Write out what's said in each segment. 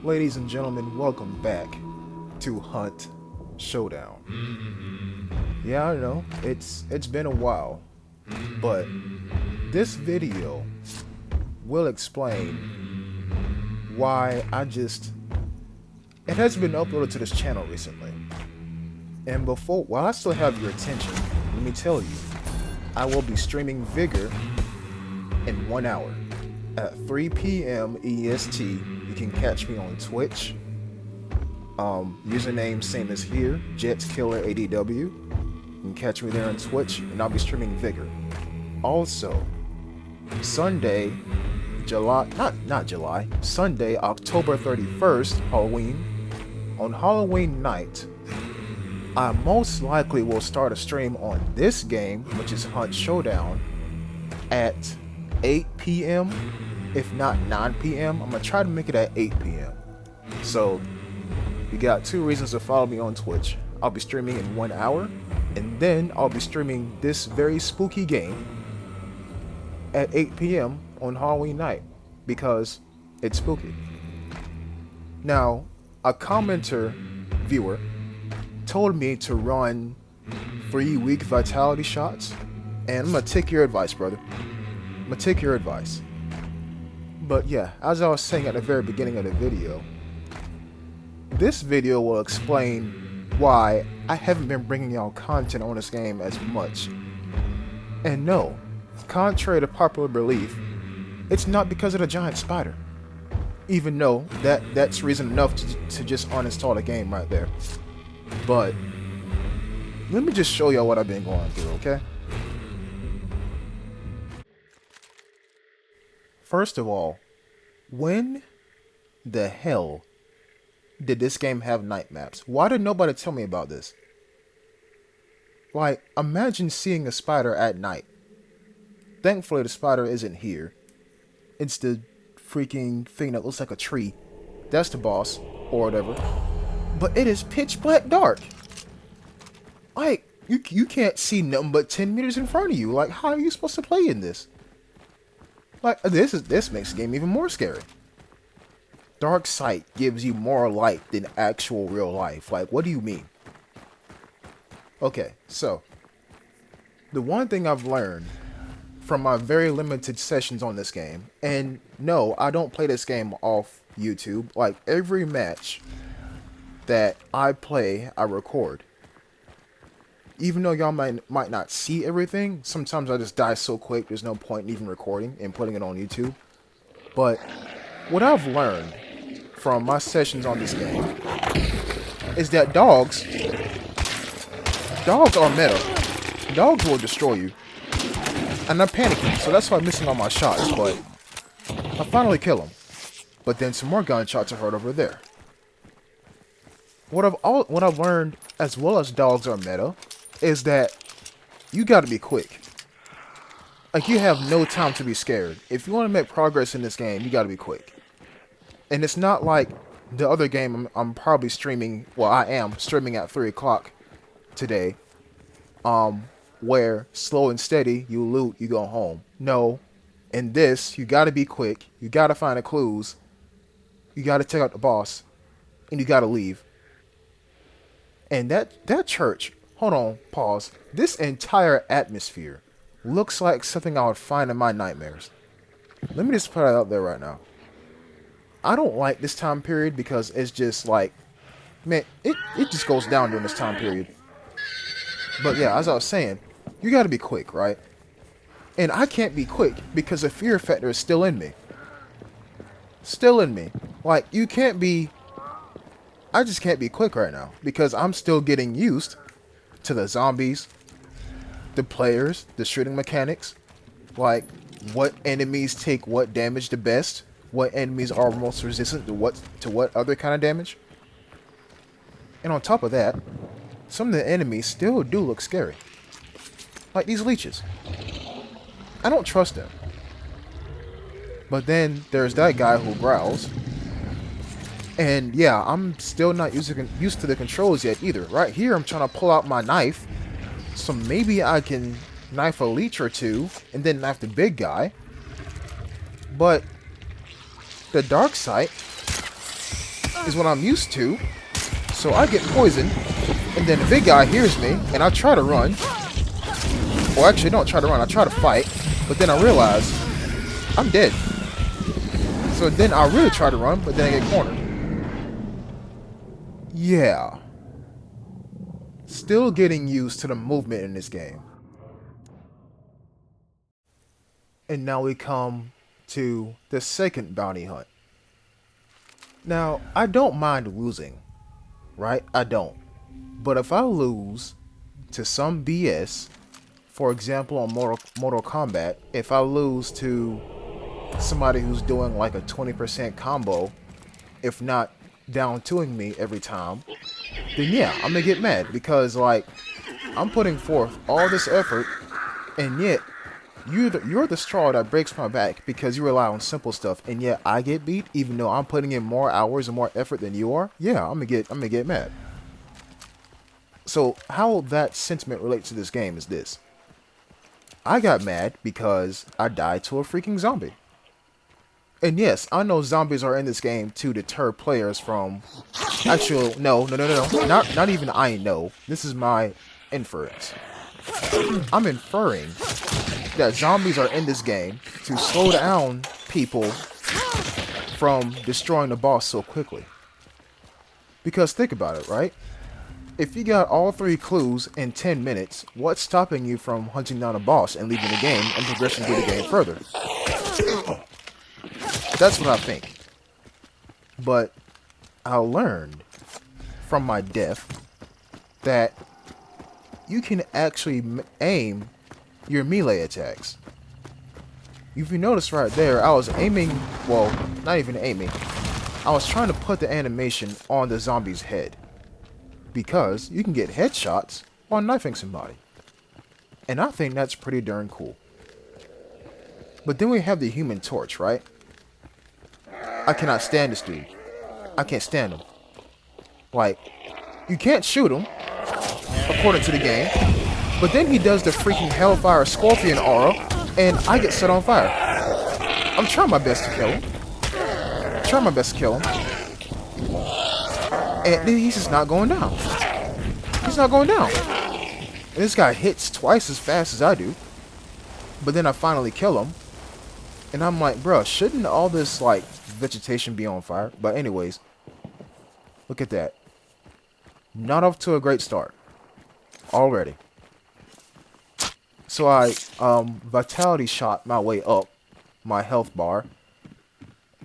Ladies and gentlemen, welcome back to Hunt Showdown. Yeah, I know, it's been a while, but this video will explain why it has been uploaded to this channel recently. And while I still have your attention, let me tell you, I will be streaming Vigor in 1 hour at 3 p.m. EST. You can catch me on Twitch. Username same as here, JetKiller80W. You can catch me there on Twitch, and I'll be streaming Vigor. Also, Sunday, Sunday, October 31st, Halloween. On Halloween night, I most likely will start a stream on this game, which is Hunt Showdown, at 8 p.m. if not 9 p.m. I'm gonna try to make it at 8 p.m. So you got 2 reasons to follow me on Twitch. I'll be streaming in 1 hour, and then I'll be streaming this very spooky game at 8 p.m. on Halloween night because it's spooky. Now, a commenter viewer told me to run 3 weak vitality shots, and I'm gonna take your advice, brother. I'm gonna take your advice. But yeah, as I was saying at the very beginning of the video, this video will explain why I haven't been bringing y'all content on this game as much. And no, contrary to popular belief, it's not because of the giant spider. Even though that's reason enough to just uninstall the game right there. But let me just show y'all what I've been going through, okay? First of all, when the hell did this game have night maps? Why did nobody tell me about this? Like, imagine seeing a spider at night. Thankfully, the spider isn't here. It's the freaking thing that looks like a tree. That's the boss, or whatever. But it is pitch black dark. Like, you can't see nothing but 10 meters in front of you. Like, how are you supposed to play in this? Like, this makes the game even more scary. Dark sight gives you more light than actual real life. Like, what do you mean? Okay, so the one thing I've learned from my very limited sessions on this game, and no, I don't play this game off YouTube. Like, every match that I play, I record. Even though y'all might not see everything, sometimes I just die so quick there's no point in even recording and putting it on YouTube. But what I've learned from my sessions on this game is that dogs are meta. Dogs will destroy you. And I'm panicking, so that's why I'm missing all my shots, but I finally kill them. But then some more gunshots are heard over there. What I've learned, as well as dogs are meta, is that you gotta be quick. Like, you have no time to be scared. If you want to make progress in this game, you gotta be quick. And it's not like the other game I'm probably streaming, well, I am streaming at 3 o'clock today, where slow and steady, you loot, you go home. No, in this, you gotta be quick, you gotta find the clues, you gotta take out the boss, and you gotta leave. And that church, hold on, pause. This entire atmosphere looks like something I would find in my nightmares. Let me just put it out there right now. I don't like this time period because it's just like, man, it just goes down during this time period. But yeah, as I was saying, you gotta be quick, right? And I can't be quick because the fear factor is still in me. Still in me. Like, I just can't be quick right now because I'm still getting used to the zombies, the players, the shooting mechanics, like what enemies take what damage the best, what enemies are most resistant to what other kind of damage. And on top of that, some of the enemies still do look scary. Like these leeches. I don't trust them. But then there's that guy who growls. And yeah, I'm still not used to the controls yet either. Right here, I'm trying to pull out my knife. So maybe I can knife a leech or two and then knife the big guy. But the dark sight is what I'm used to. So I get poisoned, and then the big guy hears me, and I try to run. Well, actually, don't try to run. I try to fight, but then I realize I'm dead. So then I really try to run, but then I get cornered. Yeah. Still getting used to the movement in this game. And now we come to the second bounty hunt. Now, I don't mind losing, right? I don't. But if I lose to some BS, for example on Mortal Kombat, if I lose to somebody who's doing like a 20% combo, if not down 2ing me every time, then yeah, I'm gonna get mad because like I'm putting forth all this effort and yet you're the straw that breaks my back because you rely on simple stuff, and yet I get beat even though I'm putting in more hours and more effort than you are. Yeah, I'm gonna get mad. So how that sentiment relates to this game is this. I got mad because I died to a freaking zombie. And yes, I know zombies are in this game to deter players from actual no. Not even I know. This is my inference. I'm inferring that zombies are in this game to slow down people from destroying the boss so quickly. Because think about it, right? If you got all 3 clues in 10 minutes, what's stopping you from hunting down a boss and leaving the game and progressing through the game further? That's what I think. But I learned from my death that you can actually aim your melee attacks. If you notice right there, I was aiming, well, not even aiming. I was trying to put the animation on the zombie's head. Because you can get headshots while knifing somebody. And I think that's pretty darn cool. But then we have the Human Torch, right? I cannot stand this dude. I can't stand him. Like, you can't shoot him, according to the game, but then he does the freaking Hellfire Scorpion aura, and I get set on fire. I'm trying my best to kill him. And he's just not going down. He's not going down. And this guy hits twice as fast as I do. But then I finally kill him. And I'm like, bruh, shouldn't all this, like, vegetation be on fire? But anyways, look at that. Not off to a great start. Already. So I vitality shot my way up my health bar.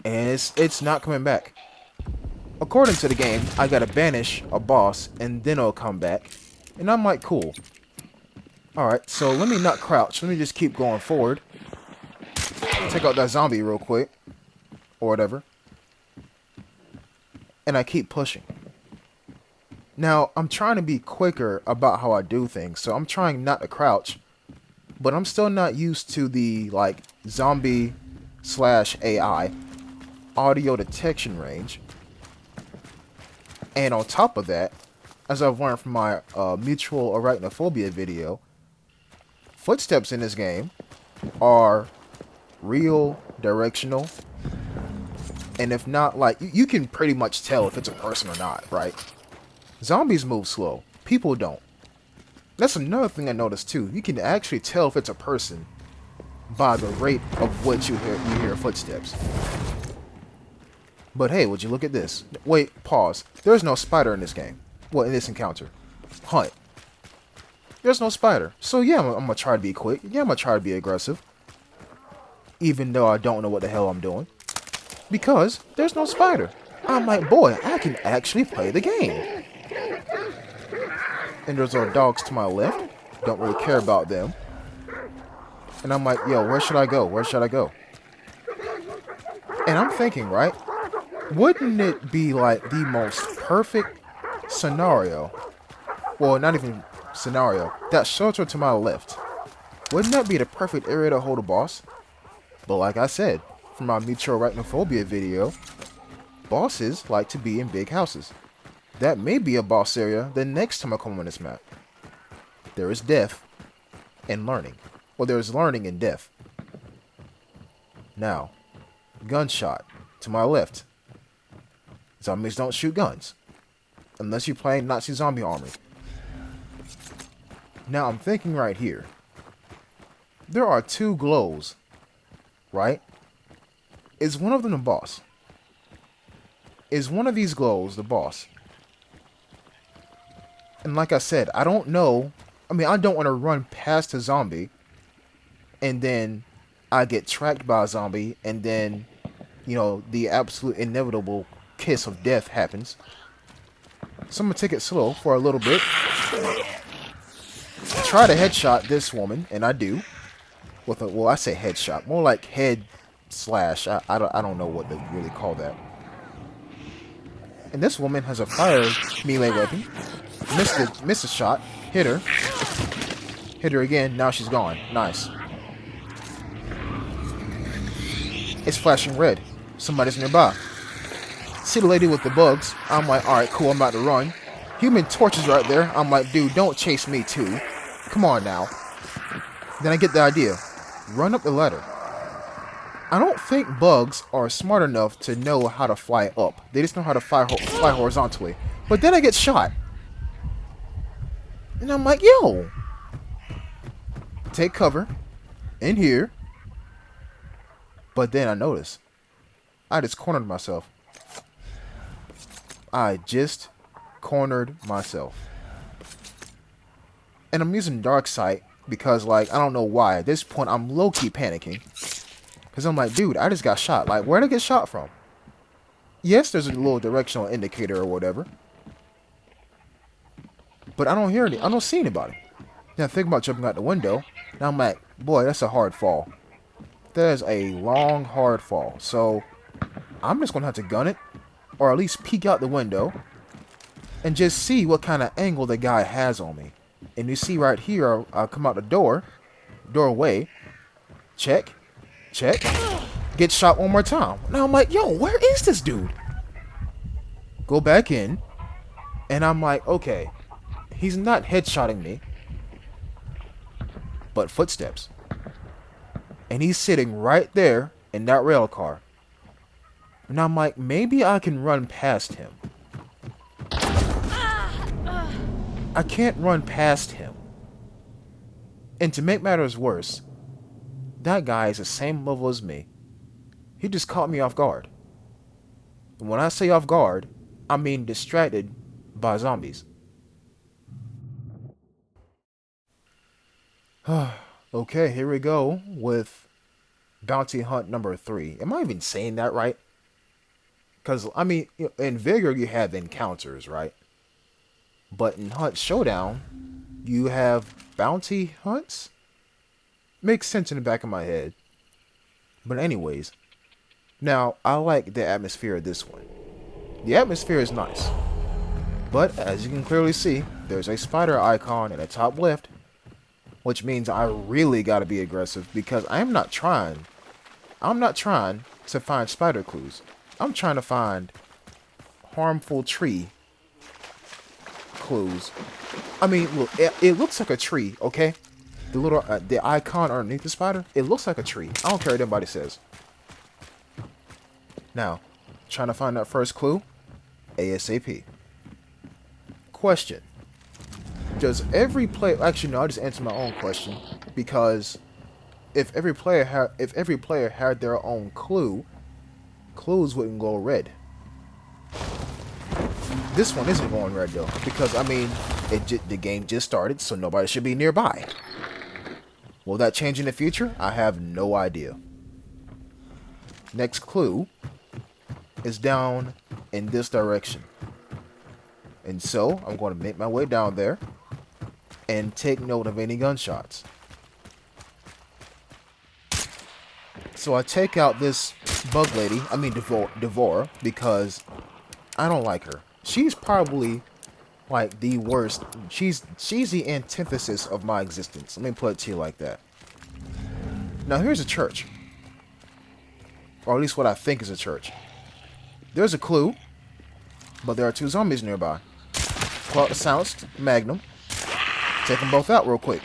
And it's not coming back. According to the game, I gotta banish a boss and then it'll come back. And I'm like, cool. Alright, so let me not crouch. Let me just keep going forward. Take out that zombie real quick. Or whatever. And I keep pushing. Now, I'm trying to be quicker about how I do things. So I'm trying not to crouch. But I'm still not used to the, like, zombie / AI audio detection range. And on top of that, as I've learned from my mutual arachnophobia video, footsteps in this game are real, directional, and if not, like, you can pretty much tell if it's a person or not, right? Zombies move slow. People don't. That's another thing I noticed too. You can actually tell if it's a person by the rate of which you hear footsteps. But hey, would you look at this? Wait, pause. There's no spider in this game. Well, in this encounter. Hunt. There's no spider. So yeah, I'm gonna try to be quick. Yeah, I'm gonna try to be aggressive. Even though I don't know what the hell I'm doing. Because there's no spider. I'm like, boy, I can actually play the game. And there's our dogs to my left. Don't really care about them. And I'm like, yo, where should I go? Where should I go? And I'm thinking, right? Wouldn't it be like the most perfect scenario? Well, not even scenario. That shelter to my left. Wouldn't that be the perfect area to hold a boss? But like I said, from my mutual arachnophobia video, bosses like to be in big houses. That may be a boss area the next time I come on this map. There is death and learning. Well, there is learning and death. Now, gunshot to my left. Zombies don't shoot guns. Unless you're playing Nazi Zombie Army. Now I'm thinking right here. There are 2 glows, right? Is one of them the boss? Is one of these glows the boss? And like I said, I don't know. I mean, I don't want to run past a zombie and then I get tracked by a zombie and then, you know, the absolute inevitable kiss of death happens. So I'm going to take it slow for a little bit. Try to headshot this woman, and I do. With a, well, I say headshot. More like head slash. I don't know what to really call that. And this woman has a fire melee weapon. Missed a shot. Hit her. Hit her again. Now she's gone. Nice. It's flashing red. Somebody's nearby. See the lady with the bugs. I'm like, alright, cool, I'm about to run. Human Torch is right there. I'm like, dude, don't chase me too. Come on now. Then I get the idea. Run up the ladder. I don't think bugs are smart enough to know how to fly up. They just know how to fly horizontally. But then I get shot. And I'm like, yo. Take cover. In here. But then I notice. I just cornered myself. I just cornered myself. And I'm using dark sight because, like, I don't know why. At this point, I'm low-key panicking. Because I'm like, dude, I just got shot. Like, where'd I get shot from? Yes, there's a little directional indicator or whatever. But I don't hear any. I don't see anybody. Then I think about jumping out the window. Now I'm like, boy, that's a hard fall. That is a long, hard fall. So, I'm just going to have to gun it. Or at least peek out the window. And just see what kind of angle the guy has on me. And you see right here, I'll come out the doorway. Check. Check. Get shot one more time. Now I'm like, yo, where is this dude? Go back in. And I'm like, okay. He's not headshotting me. But footsteps. And he's sitting right there in that rail car. And I'm like, maybe I can run past him. I can't run past him. And to make matters worse, that guy is the same level as me. He just caught me off guard. And when I say off guard, I mean distracted by zombies. Okay, here we go with Bounty Hunt number 3. Am I even saying that right? Because, I mean, in Vigor you have encounters, right? But in Hunt Showdown, you have bounty hunts? Makes sense in the back of my head. But anyways, now, I like the atmosphere of this one. The atmosphere is nice. But, as you can clearly see, there's a spider icon in the top left. Which means I really gotta be aggressive because I'm not trying to find spider clues. I'm trying to find harmful tree clues. I mean, look, it looks like a tree, okay? The little, the icon underneath the spider, it looks like a tree. I don't care what anybody says. Now, trying to find that first clue, ASAP. Question. Does every player, actually no, I'll just answer my own question, because if every player had their own clue, clues wouldn't go red. This one isn't going red though, because I mean, the game just started, so nobody should be nearby. Will that change in the future? I have no idea. Next clue is down in this direction. And so, I'm going to make my way down there and take note of any gunshots. So I take out this bug lady, I mean Devora, because I don't like her. She's probably like the worst. She's the antithesis of my existence. Let me put it to you like that. Now here's a church. Or at least what I think is a church. There's a clue, but there are 2 zombies nearby. Pull out the silenced Magnum. Take them both out real quick.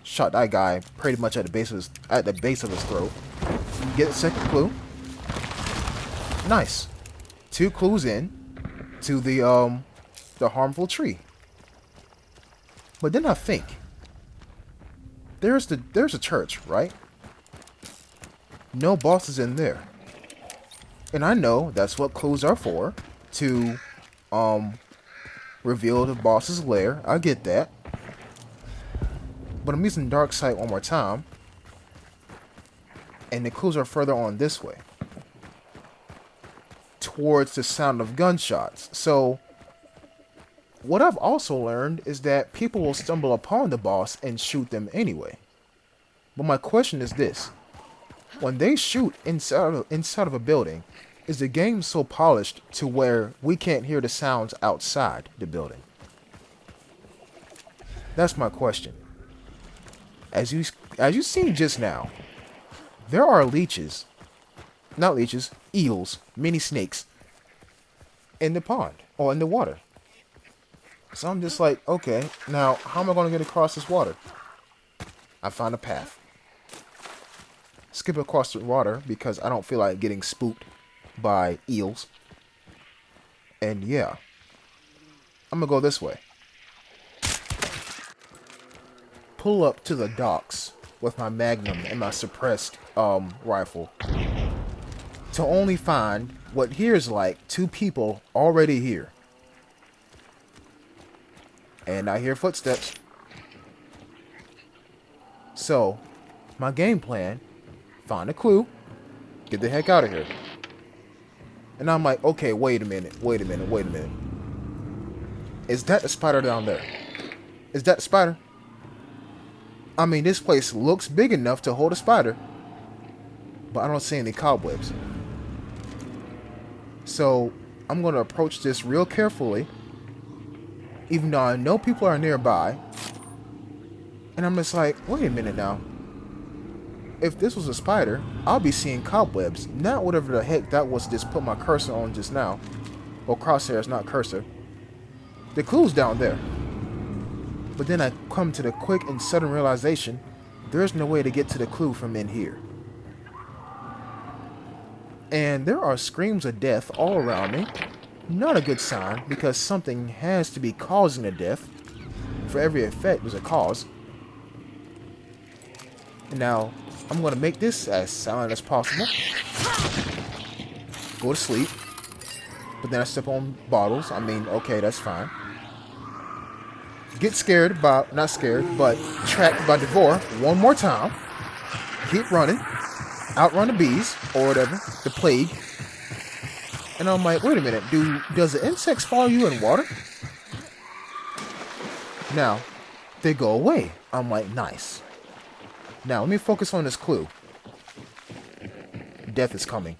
Shot that guy pretty much at the base of his throat. Get the second clue. Nice. 2 clues in to the harmful tree. But then I think there's a church, right? No bosses in there. And I know that's what clues are for, to reveal the boss's lair. I get that. But I'm using dark sight one more time. And the clues are further on this way, towards the sound of gunshots. So what I've also learned is that people will stumble upon the boss and shoot them anyway. But my question is this: when they shoot inside of a building, is the game so polished to where we can't hear the sounds outside the building? That's my question. As you seen just now, there are leeches, not leeches, eels, mini snakes in the pond or in the water. So I'm just like, okay, now how am I going to get across this water? I found a path. Skip across the water because I don't feel like getting spooked by eels. And yeah, I'm gonna go this way. Pull up to the docks with my Magnum and my suppressed rifle to only find what here's like 2 people already here. And I hear footsteps. So my game plan: find a clue, get the heck out of here. And I'm like, okay, wait a minute. Is that the spider down there? Is that the spider? I mean, this place looks big enough to hold a spider, but I don't see any cobwebs. So I'm going to approach this real carefully, even though I know people are nearby. And I'm just like, wait a minute now. If this was a spider, I'll be seeing cobwebs, not whatever the heck that was just put my cursor on just now. Well, crosshairs, not cursor. The clue's down there. But then I come to the quick and sudden realization, there's no way to get to the clue from in here. And there are screams of death all around me. Not a good sign, because something has to be causing the death. For every effect, there's a cause. And now, I'm going to make this as silent as possible. Go to sleep. But then I step on bottles. I mean, okay, that's fine. Get scared by, not scared, but tracked by Devore one more time. Keep running. Outrun the bees, or whatever, the plague. And I'm like, wait a minute, does the insects follow you in water? Now, they go away. I'm like, nice. Now, let me focus on this clue. Death is coming.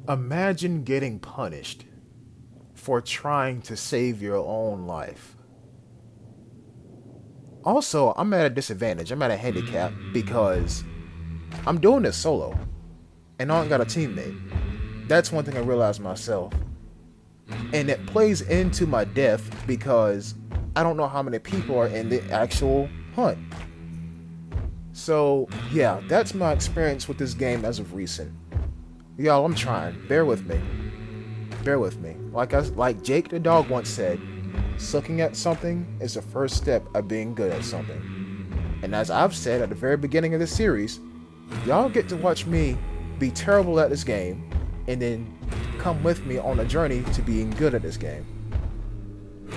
Imagine getting punished for trying to save your own life. Also, I'm at a disadvantage. I'm at a handicap because I'm doing this solo and I don't got a teammate. That's one thing I realized myself. And it plays into my death because I don't know how many people are in the actual hunt. So, yeah, that's my experience with this game as of recent. Y'all, I'm trying. Bear with me. Bear with me. Like Jake the dog once said, sucking at something is the first step of being good at something. And as I've said at the very beginning of this series, y'all get to watch me be terrible at this game and then come with me on a journey to being good at this game.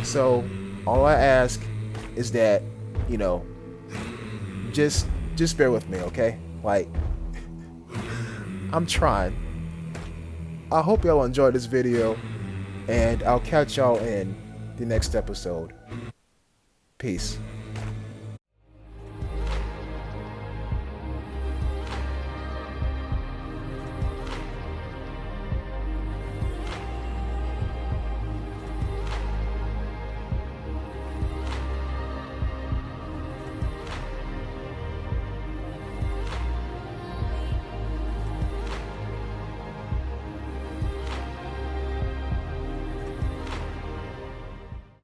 So, all I ask is that, you know, just bear with me, okay? Like, I'm trying. I hope y'all enjoyed this video, and I'll catch y'all in the next episode. Peace.